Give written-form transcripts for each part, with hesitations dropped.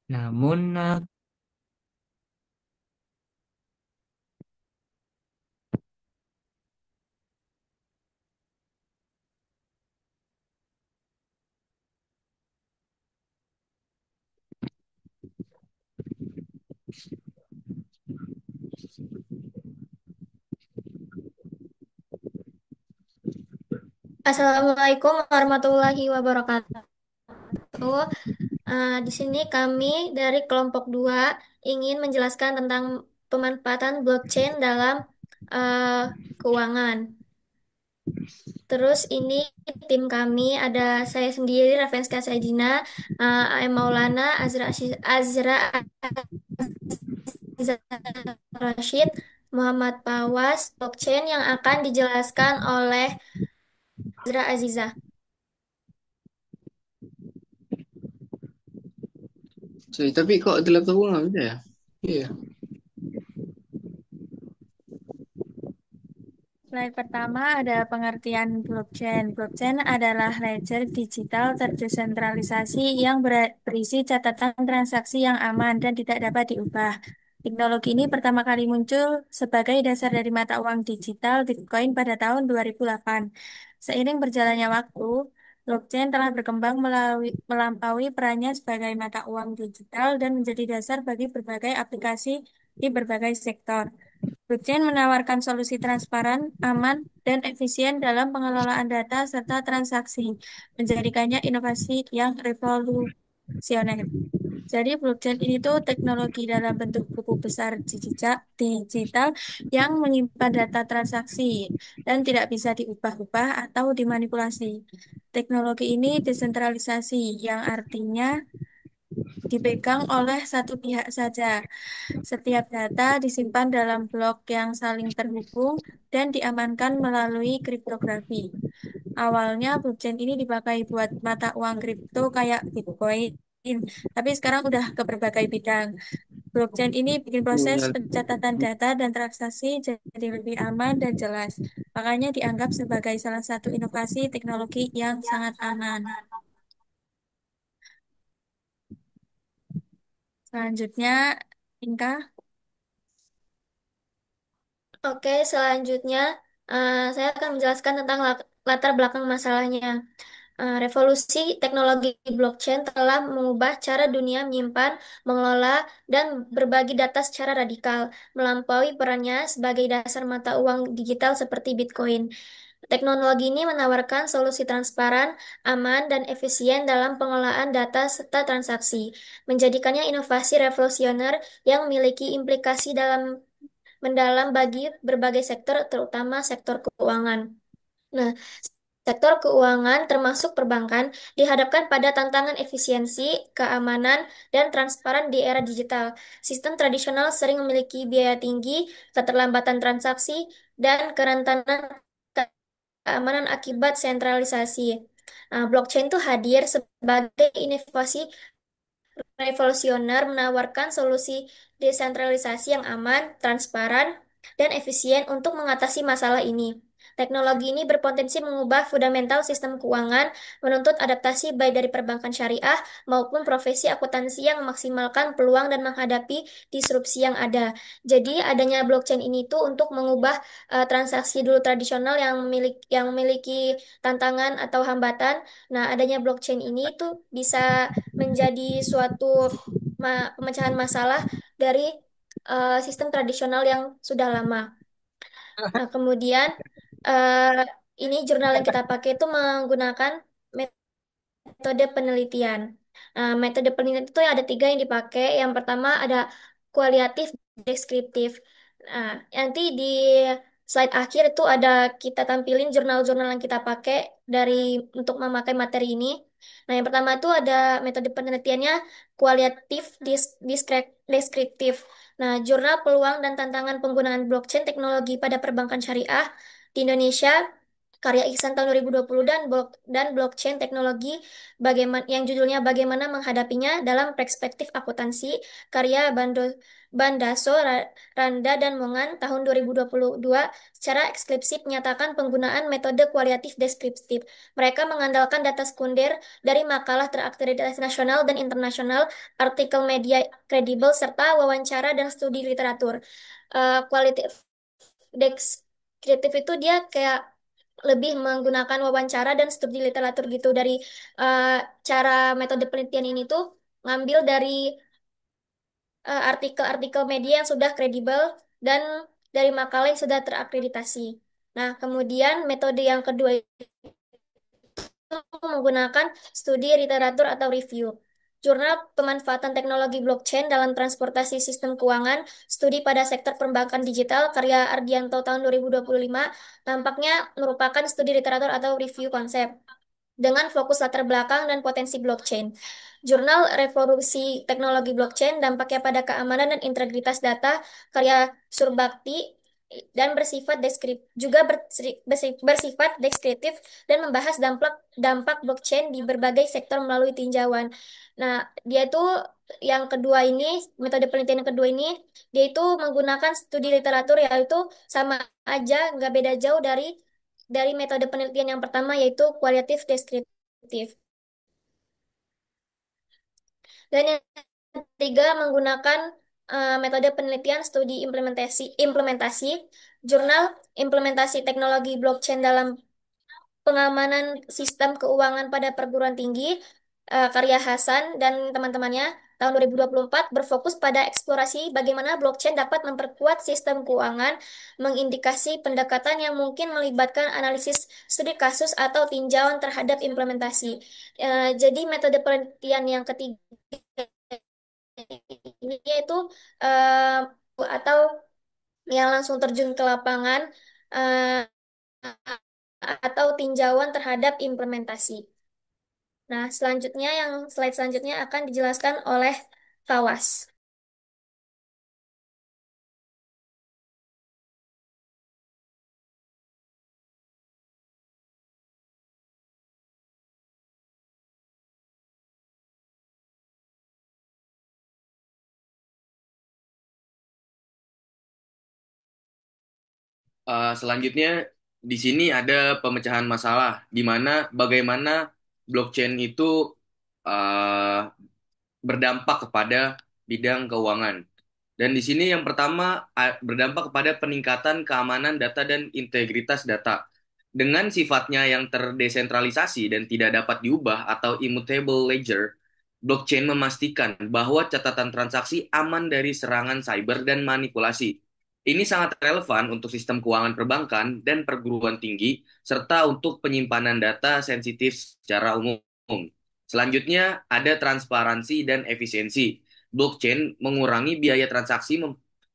Namun, Assalamualaikum warahmatullahi wabarakatuh. Di sini kami dari kelompok 2 ingin menjelaskan tentang pemanfaatan blockchain dalam eh, keuangan. Terus ini tim kami ada saya sendiri, Raffenska Saidina, AM Maulana, Azra Aziza Rashid, Muhammad Pawas, blockchain yang akan dijelaskan oleh Azra Aziza. Sorry, tapi kok ada laptop gua nggak bisa ya? Iya. Slide pertama ada pengertian blockchain. Blockchain adalah ledger digital terdesentralisasi yang berisi catatan transaksi yang aman dan tidak dapat diubah. Teknologi ini pertama kali muncul sebagai dasar dari mata uang digital Bitcoin pada tahun 2008. Seiring berjalannya waktu, blockchain telah berkembang melampaui perannya sebagai mata uang digital dan menjadi dasar bagi berbagai aplikasi di berbagai sektor. Blockchain menawarkan solusi transparan, aman, dan efisien dalam pengelolaan data serta transaksi, menjadikannya inovasi yang revolusioner. Jadi blockchain ini tuh teknologi dalam bentuk buku besar digital yang menyimpan data transaksi dan tidak bisa diubah-ubah atau dimanipulasi. Teknologi ini desentralisasi, yang artinya dipegang oleh satu pihak saja. Setiap data disimpan dalam blok yang saling terhubung dan diamankan melalui kriptografi. Awalnya blockchain ini dipakai buat mata uang kripto kayak Bitcoin, tapi sekarang udah ke berbagai bidang. Blockchain ini bikin proses Punya. pencatatan data dan transaksi jadi lebih aman dan jelas. Makanya dianggap sebagai salah satu inovasi teknologi yang sangat aman. Selanjutnya, Inka. Oke, selanjutnya saya akan menjelaskan tentang latar belakang masalahnya. Revolusi teknologi blockchain telah mengubah cara dunia menyimpan, mengelola, dan berbagi data secara radikal, melampaui perannya sebagai dasar mata uang digital seperti Bitcoin. Teknologi ini menawarkan solusi transparan, aman, dan efisien dalam pengelolaan data serta transaksi, menjadikannya inovasi revolusioner yang memiliki implikasi mendalam bagi berbagai sektor, terutama sektor keuangan. Nah, sektor keuangan termasuk perbankan dihadapkan pada tantangan efisiensi, keamanan, dan transparan di era digital. Sistem tradisional sering memiliki biaya tinggi, keterlambatan transaksi, dan kerentanan keamanan akibat sentralisasi. Blockchain itu hadir sebagai inovasi revolusioner, menawarkan solusi desentralisasi yang aman, transparan, dan efisien untuk mengatasi masalah ini. Teknologi ini berpotensi mengubah fundamental sistem keuangan, menuntut adaptasi baik dari perbankan syariah maupun profesi akuntansi yang memaksimalkan peluang dan menghadapi disrupsi yang ada. Jadi adanya blockchain ini tuh untuk mengubah transaksi dulu tradisional yang memiliki tantangan atau hambatan. Nah, adanya blockchain ini tuh bisa menjadi suatu pemecahan masalah dari sistem tradisional yang sudah lama. Nah, kemudian eh, ini jurnal yang kita pakai itu menggunakan metode penelitian. Metode penelitian itu ada tiga yang dipakai. Yang pertama ada kualitatif, deskriptif. Nanti di slide akhir itu ada kita tampilin jurnal-jurnal yang kita pakai untuk memakai materi ini. Nah, yang pertama itu ada metode penelitiannya kualitatif, deskriptif. Nah, jurnal peluang dan tantangan penggunaan blockchain teknologi pada perbankan syariah di Indonesia, karya Ihsan tahun 2020, dan blockchain teknologi yang judulnya Bagaimana Menghadapinya dalam Perspektif Akuntansi, karya Bando. Bandaso, Randa, dan Mongan tahun 2022 secara eksplisit menyatakan penggunaan metode kualitatif deskriptif. Mereka mengandalkan data sekunder dari makalah terakreditasi nasional dan internasional, artikel media kredibel, serta wawancara dan studi literatur. Kualitatif deskriptif itu dia kayak lebih menggunakan wawancara dan studi literatur gitu dari eh, cara metode penelitian ini tuh ngambil dari artikel-artikel media yang sudah kredibel dan dari makalah yang sudah terakreditasi. Nah, kemudian metode yang kedua menggunakan studi literatur atau review. Jurnal Pemanfaatan Teknologi Blockchain dalam Transportasi Sistem Keuangan, Studi pada Sektor Perbankan Digital, karya Ardianto tahun 2025, tampaknya merupakan studi literatur atau review konsep dengan fokus latar belakang dan potensi blockchain. Jurnal Revolusi Teknologi Blockchain, dampaknya pada keamanan dan integritas data, karya Surbakti, dan bersifat bersifat deskriptif dan membahas dampak dampak blockchain di berbagai sektor melalui tinjauan. Nah, dia itu yang kedua ini, metode penelitian yang kedua ini, dia itu menggunakan studi literatur, yaitu sama aja, nggak beda jauh dari metode penelitian yang pertama, yaitu kualitatif deskriptif. Dan yang ketiga menggunakan metode penelitian studi implementasi jurnal implementasi teknologi blockchain dalam pengamanan sistem keuangan pada perguruan tinggi, karya Hasan dan teman-temannya tahun 2024 berfokus pada eksplorasi bagaimana blockchain dapat memperkuat sistem keuangan, mengindikasi pendekatan yang mungkin melibatkan analisis studi kasus atau tinjauan terhadap implementasi. Jadi metode penelitian yang ketiga ini yaitu atau yang langsung terjun ke lapangan, eh, atau tinjauan terhadap implementasi. Nah, selanjutnya yang slide selanjutnya akan dijelaskan oleh Fawas. Selanjutnya di sini ada pemecahan masalah di mana bagaimana blockchain itu uh, berdampak kepada bidang keuangan. Dan di sini yang pertama berdampak kepada peningkatan keamanan data dan integritas data. Dengan sifatnya yang terdesentralisasi dan tidak dapat diubah atau immutable ledger, blockchain memastikan bahwa catatan transaksi aman dari serangan cyber dan manipulasi. Ini sangat relevan untuk sistem keuangan perbankan dan perguruan tinggi, serta untuk penyimpanan data sensitif secara umum. Selanjutnya, ada transparansi dan efisiensi. Blockchain mengurangi biaya transaksi,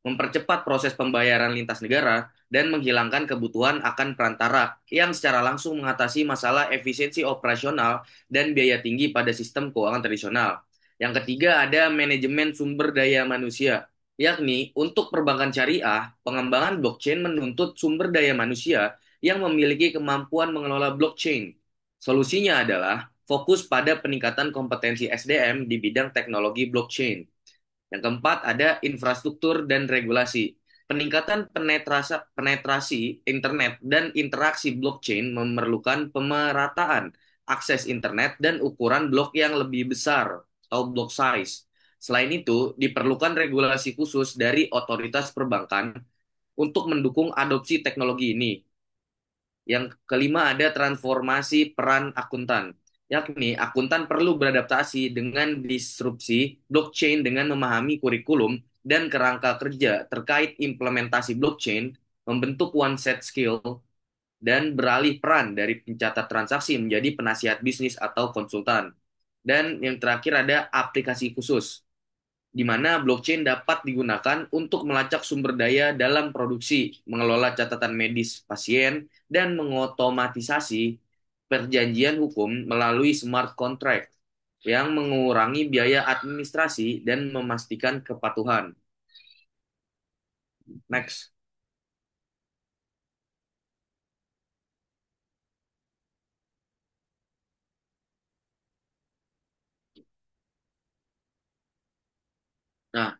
mempercepat proses pembayaran lintas negara, dan menghilangkan kebutuhan akan perantara yang secara langsung mengatasi masalah efisiensi operasional dan biaya tinggi pada sistem keuangan tradisional. Yang ketiga ada manajemen sumber daya manusia, yakni untuk perbankan syariah, pengembangan blockchain menuntut sumber daya manusia yang memiliki kemampuan mengelola blockchain. Solusinya adalah fokus pada peningkatan kompetensi SDM di bidang teknologi blockchain. Yang keempat ada infrastruktur dan regulasi. Peningkatan penetrasi internet dan interaksi blockchain memerlukan pemerataan akses internet dan ukuran blok yang lebih besar atau block size. Selain itu, diperlukan regulasi khusus dari otoritas perbankan untuk mendukung adopsi teknologi ini. Yang kelima ada transformasi peran akuntan, yakni akuntan perlu beradaptasi dengan disrupsi blockchain dengan memahami kurikulum dan kerangka kerja terkait implementasi blockchain, membentuk one set skill, dan beralih peran dari pencatat transaksi menjadi penasihat bisnis atau konsultan. Dan yang terakhir ada aplikasi khusus, di mana blockchain dapat digunakan untuk melacak sumber daya dalam produksi, mengelola catatan medis pasien, dan mengotomatisasi perjanjian hukum melalui smart contract yang mengurangi biaya administrasi dan memastikan kepatuhan. Next. Nah,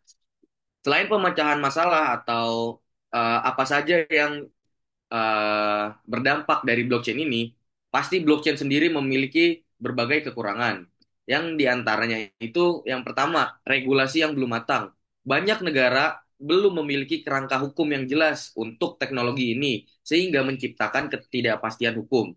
Selain pemecahan masalah atau apa saja yang berdampak dari blockchain ini, pasti blockchain sendiri memiliki berbagai kekurangan. Yang diantaranya itu yang pertama, regulasi yang belum matang. Banyak negara belum memiliki kerangka hukum yang jelas untuk teknologi ini, sehingga menciptakan ketidakpastian hukum.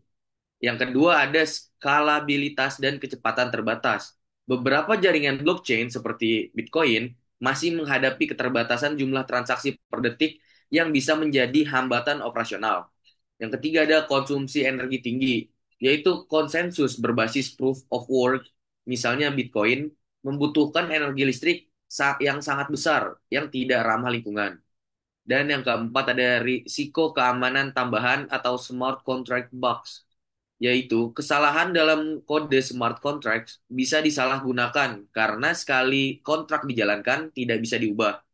Yang kedua ada skalabilitas dan kecepatan terbatas. Beberapa jaringan blockchain seperti Bitcoin masih menghadapi keterbatasan jumlah transaksi per detik yang bisa menjadi hambatan operasional. Yang ketiga ada konsumsi energi tinggi, yaitu konsensus berbasis proof of work, misalnya Bitcoin, membutuhkan energi listrik yang sangat besar, yang tidak ramah lingkungan. Dan yang keempat ada risiko keamanan tambahan atau smart contract bugs, yaitu kesalahan dalam kode smart contracts bisa disalahgunakan karena sekali kontrak dijalankan tidak bisa diubah.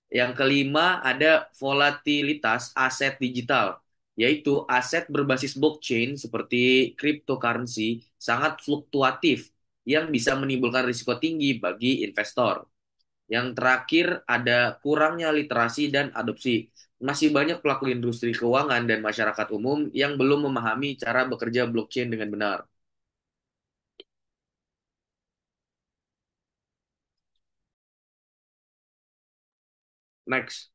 Yang kelima ada volatilitas aset digital, yaitu aset berbasis blockchain seperti cryptocurrency sangat fluktuatif yang bisa menimbulkan risiko tinggi bagi investor. Yang terakhir ada kurangnya literasi dan adopsi. Masih banyak pelaku industri keuangan dan masyarakat umum yang belum memahami cara bekerja blockchain dengan benar. Next.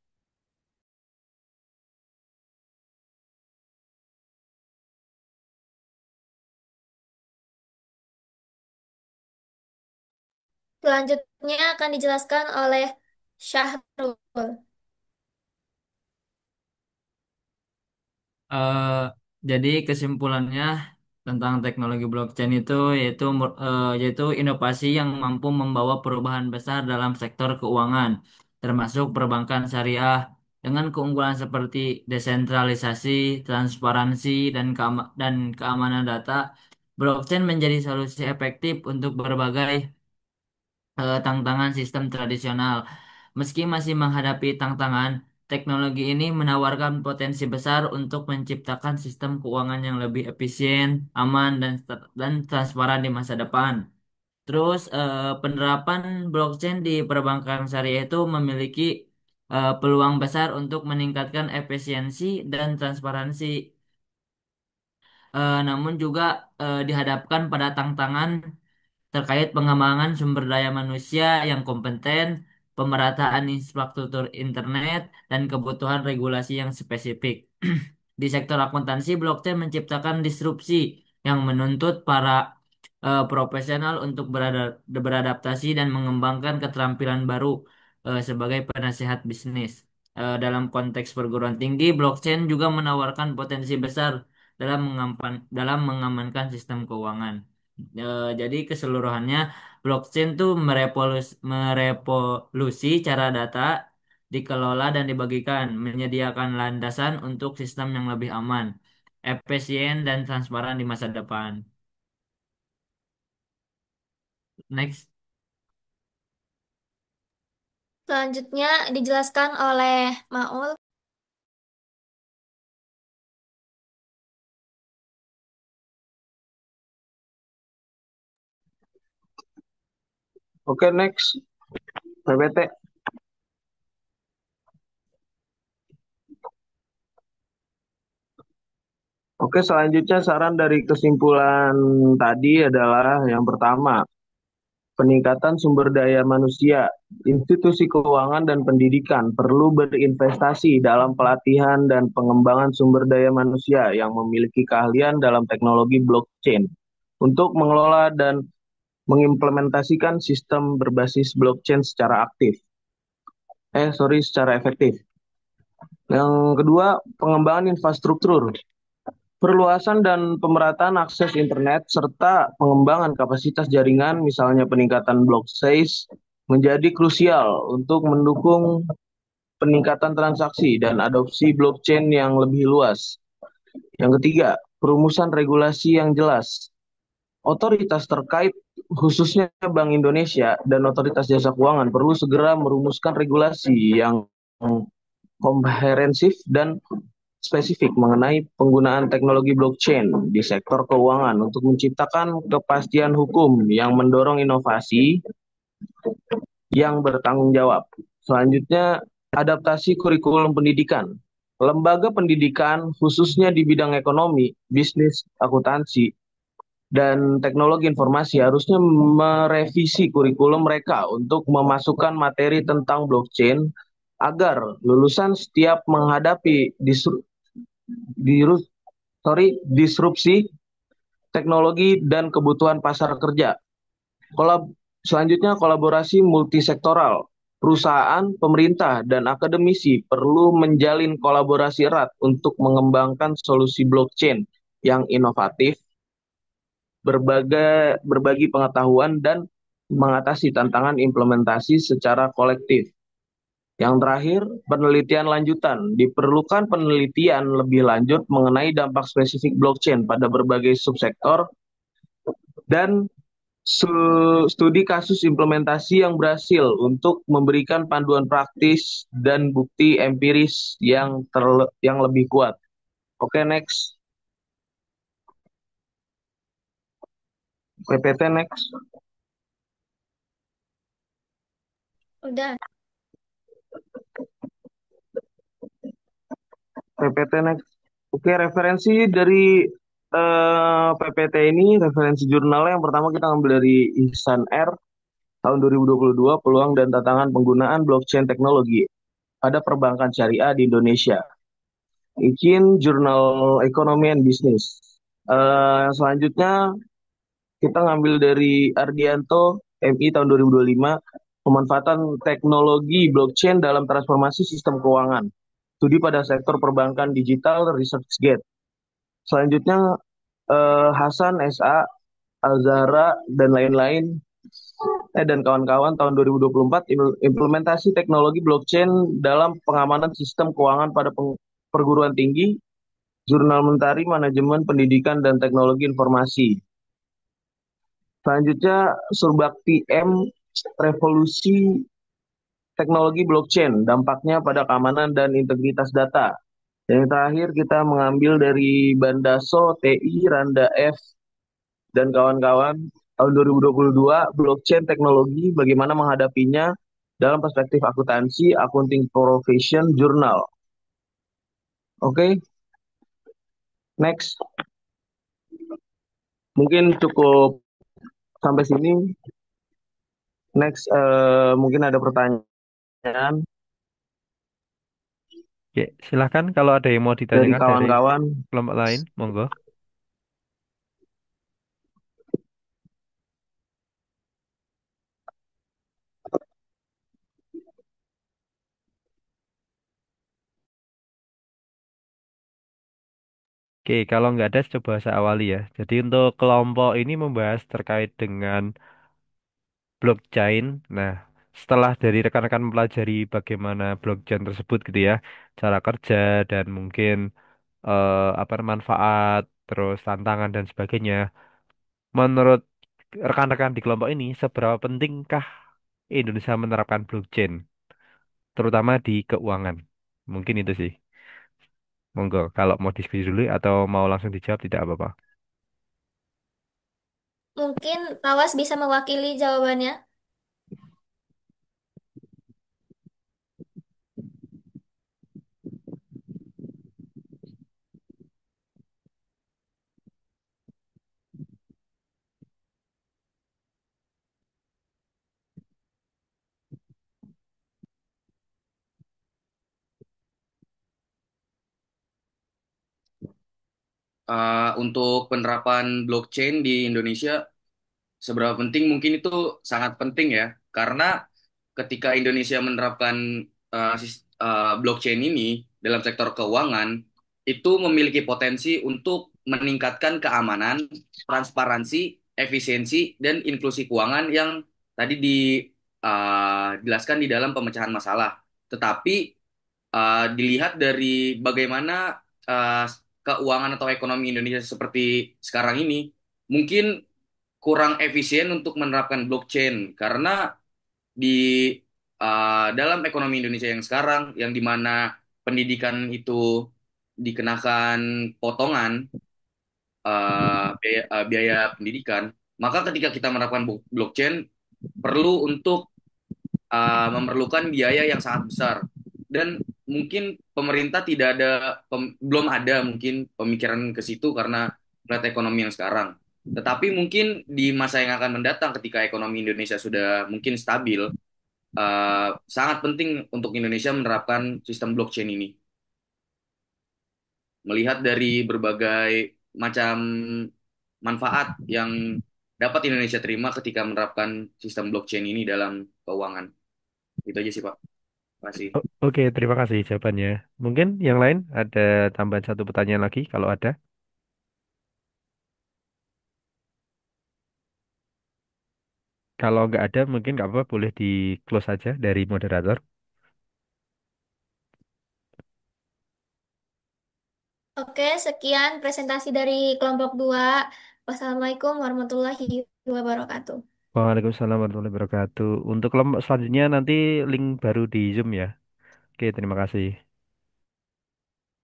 Selanjutnya akan dijelaskan oleh Syahrul. Eh, jadi kesimpulannya tentang teknologi blockchain itu yaitu inovasi yang mampu membawa perubahan besar dalam sektor keuangan, termasuk perbankan syariah dengan keunggulan seperti desentralisasi, transparansi, dan keamanan data. Blockchain menjadi solusi efektif untuk berbagai tantangan sistem tradisional. Meski masih menghadapi tantangan, teknologi ini menawarkan potensi besar untuk menciptakan sistem keuangan yang lebih efisien, aman, dan transparan di masa depan. Terus, penerapan blockchain di perbankan syariah itu memiliki peluang besar untuk meningkatkan efisiensi dan transparansi. Namun juga dihadapkan pada tantangan terkait pengembangan sumber daya manusia yang kompeten, pemerataan infrastruktur internet, dan kebutuhan regulasi yang spesifik. Di sektor akuntansi, blockchain menciptakan disrupsi yang menuntut para profesional untuk beradaptasi dan mengembangkan keterampilan baru sebagai penasehat bisnis. Dalam konteks perguruan tinggi, blockchain juga menawarkan potensi besar dalam mengamankan sistem keuangan. Jadi keseluruhannya blockchain tuh merevolusi cara data dikelola dan dibagikan, menyediakan landasan untuk sistem yang lebih aman, efisien dan transparan di masa depan. Next. Selanjutnya dijelaskan oleh Maul. Oke, next. PPT. Oke, selanjutnya saran dari kesimpulan tadi adalah yang pertama, peningkatan sumber daya manusia. Institusi keuangan dan pendidikan perlu berinvestasi dalam pelatihan dan pengembangan sumber daya manusia yang memiliki keahlian dalam teknologi blockchain untuk mengelola dan mengimplementasikan sistem berbasis blockchain secara aktif. Secara efektif. Yang kedua, pengembangan infrastruktur. Perluasan dan pemerataan akses internet serta pengembangan kapasitas jaringan, misalnya peningkatan block size, menjadi krusial untuk mendukung peningkatan transaksi dan adopsi blockchain yang lebih luas. Yang ketiga, perumusan regulasi yang jelas. Otoritas terkait, khususnya Bank Indonesia dan Otoritas Jasa Keuangan, perlu segera merumuskan regulasi yang komprehensif dan spesifik mengenai penggunaan teknologi blockchain di sektor keuangan untuk menciptakan kepastian hukum yang mendorong inovasi yang bertanggung jawab. Selanjutnya, adaptasi kurikulum pendidikan. Lembaga pendidikan, khususnya di bidang ekonomi, bisnis, akuntansi, dan teknologi informasi, harusnya merevisi kurikulum mereka untuk memasukkan materi tentang blockchain agar lulusan setiap menghadapi dirus- disrupsi teknologi dan kebutuhan pasar kerja. Selanjutnya, kolaborasi multisektoral. Perusahaan, pemerintah, dan akademisi perlu menjalin kolaborasi erat untuk mengembangkan solusi blockchain yang inovatif, berbagi pengetahuan, dan mengatasi tantangan implementasi secara kolektif. Yang terakhir, penelitian lanjutan. Diperlukan penelitian lebih lanjut mengenai dampak spesifik blockchain pada berbagai subsektor dan studi kasus implementasi yang berhasil untuk memberikan panduan praktis dan bukti empiris yang lebih kuat. Oke, next. PPT next. Udah. PPT next. Oke, referensi dari PPT ini, referensi jurnalnya yang pertama kita ambil dari Ihsan R tahun 2022, peluang dan tantangan penggunaan blockchain teknologi pada perbankan syariah di Indonesia. Izin Jurnal Economy and Business. Selanjutnya kita ngambil dari Ardianto MI tahun 2025, pemanfaatan teknologi blockchain dalam transformasi sistem keuangan. Studi pada sektor perbankan digital ResearchGate. Selanjutnya Hasan SA, Alzara dan lain-lain dan kawan-kawan tahun 2024, implementasi teknologi blockchain dalam pengamanan sistem keuangan pada perguruan tinggi, Jurnal Mentari Manajemen Pendidikan dan Teknologi Informasi. Selanjutnya Surbakti M, revolusi teknologi blockchain, dampaknya pada keamanan dan integritas data. Dan yang terakhir kita mengambil dari Bandaso TI Randa F dan kawan-kawan tahun 2022, blockchain teknologi bagaimana menghadapinya dalam perspektif akuntansi, accounting profession, jurnal. Oke, next. Mungkin cukup sampai sini. Next, mungkin ada pertanyaan Ya, silakan kalau ada yang mau dari ditanyakan dari kawan-kawan. kelompok lain, monggo. Oke, kalau nggak ada, coba saya awali ya. Jadi untuk kelompok ini membahas terkait dengan blockchain. Nah, setelah dari rekan-rekan mempelajari bagaimana blockchain tersebut gitu ya, cara kerja dan mungkin apa manfaat, terus tantangan dan sebagainya. Menurut rekan-rekan di kelompok ini, seberapa pentingkah Indonesia menerapkan blockchain, terutama di keuangan? Mungkin itu sih. Monggo, kalau mau diskusi dulu atau mau langsung dijawab tidak apa-apa. Mungkin Tawas bisa mewakili jawabannya. Untuk penerapan blockchain di Indonesia, seberapa penting mungkin itu sangat penting ya, karena ketika Indonesia menerapkan blockchain ini dalam sektor keuangan, itu memiliki potensi untuk meningkatkan keamanan, transparansi, efisiensi, dan inklusi keuangan yang tadi dijelaskan di dalam pemecahan masalah. Tetapi dilihat dari bagaimana keuangan atau ekonomi Indonesia seperti sekarang ini, mungkin kurang efisien untuk menerapkan blockchain karena di dalam ekonomi Indonesia yang sekarang, yang dimana pendidikan itu dikenakan potongan biaya pendidikan, maka ketika kita menerapkan blockchain perlu untuk memerlukan biaya yang sangat besar dan mungkin pemerintah tidak ada belum ada mungkin pemikiran ke situ karena melihat ekonomi yang sekarang. Tetapi mungkin di masa yang akan mendatang ketika ekonomi Indonesia sudah mungkin stabil, sangat penting untuk Indonesia menerapkan sistem blockchain ini. Melihat dari berbagai macam manfaat yang dapat Indonesia terima ketika menerapkan sistem blockchain ini dalam keuangan. Itu aja sih Pak. Terima kasih. Oke, terima kasih jawabannya. Mungkin yang lain ada tambahan satu pertanyaan lagi kalau ada. Kalau nggak ada, mungkin nggak apa-apa, boleh di close saja dari moderator. Oke, sekian presentasi dari kelompok 2. Wassalamualaikum warahmatullahi wabarakatuh. Waalaikumsalam warahmatullahi wabarakatuh. Untuk kelompok selanjutnya nanti link baru di Zoom ya. Oke, terima kasih.